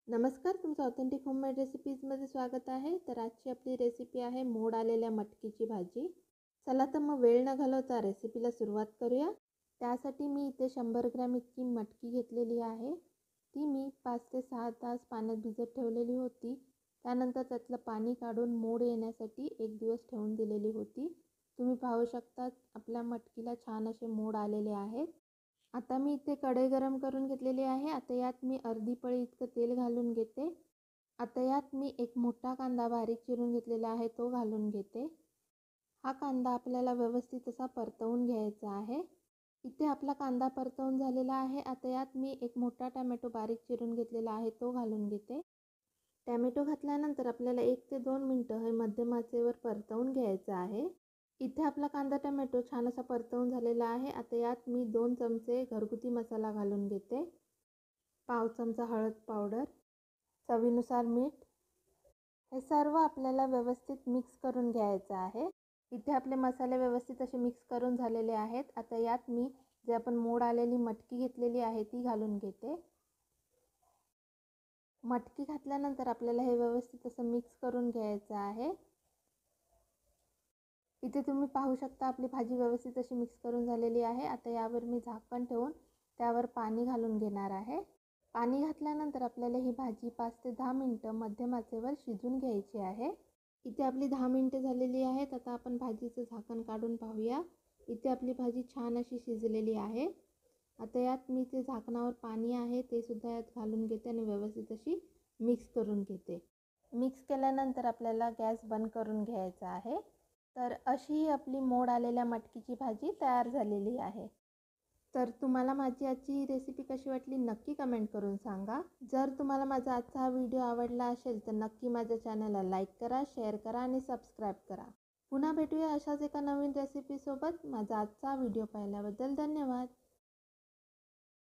नमस्कार, तुमचं authentic homemade रेसिपीजमध्ये स्वागत आहे। तर आजची आपली रेसिपी आहे मोड आलेल्या मटकीची भाजी। चला तर मग वेळ न घालवता रेसिपीला सुरुवात करूया। त्यासाठी मी इथे 100 ग्रॅम इतकी मटकी घेतलेली आहे। ती मी 5 ते 6 तास पाण्यात भिजत ठेवलेली होती। त्यानंतर त्यातलं पाणी काढून मोड येण्यासाठी 1 दिवस ठेवून दिलेली होती। तुम्ही पाहू शकता आपल्या मटकीला छान असे मोड आलेले आहेत। आता मी इथे कढई गरम करून घेतलेली आहे। आता यात मी अर्धी पळी इतकं तेल घालून घेते। आता यात मी एक मोठा कांदा बारीक चिरून घेतलेला आहे तो घालून घेते। हा कांदा आपल्याला व्यवस्थित असा परतवून घ्यायचा आहे। इथे आपला कांदा परतवून झालेला आहे। आता यात मी एक मोठा टोमॅटो बारीक चिरून घेतलेला आहे तो घालून घेते। टोमॅटो घातल्यानंतर आपल्याला 1 ते 2 मिनिटं हे मध्यम आचेवर परतवून घ्यायचं आहे। इथे आपला कांदा टोमॅटो छान असा परतवून झालेला आहे। आता यात मी 2 चमचे घरगुती मसाला घालून घेते। पाव चमचा हळद पावडर, चवीनुसार मीठ। हे सर्व आपल्याला व्यवस्थित मिक्स करून घ्यायचं आहे। इथे आपले मसाले व्यवस्थित असे मिक्स करून झालेले आहेत। आता यात मी जे आपण मोड आलेली मटकी घेतलेली आहे ती घालून घेते। मटकी घातल्यानंतर आपल्याला हे व्यवस्थित असं मिक्स करून घ्यायचं आहे। इथे तुम्ही पाहू शकता आपली भाजी व्यवस्थित अशी मिक्स करून झालेली आहे। आता यावर मी झाकण ठेवून त्यावर पाणी घालून घेणार आहे। पाणी घातल्यानंतर आपल्याला ही भाजी 5 ते 10 मिनिटं मध्यम आचेवर शिजून घ्यायची आहे। इथे आपली 10 मिनिटं झालेली आहेत। आता आपण भाजीचं झाकण काढून पाहूया। इथे आपली भाजी छान अशी शिजलेली आहे। आता यात मी जे झाकणावर पाणी आहे ते सुद्धा यात घालून घेते आणि व्यवस्थित अशी मिक्स करून घेते। मिक्स केल्यानंतर आपल्याला गॅस बंद करून घ्यायचा आहे। तर अशी आपली मोड आलेल्या मटकीची भाजी तयार झालेली आहे। तर तुम्हाला माझी आजची रेसिपी कशी वाटली नक्की कमेंट करून सांगा। जर तुम्हाला माझा आजचा हा व्हिडिओ आवडला असेल तर नक्की माझ्या चॅनलला लाईक करा, शेअर करा आणि सबस्क्राईब करा। पुन्हा भेटूया अशाच एका नवीन रेसिपीसोबत। माझा आजचा व्हिडिओ पाहिल्याबद्दल धन्यवाद।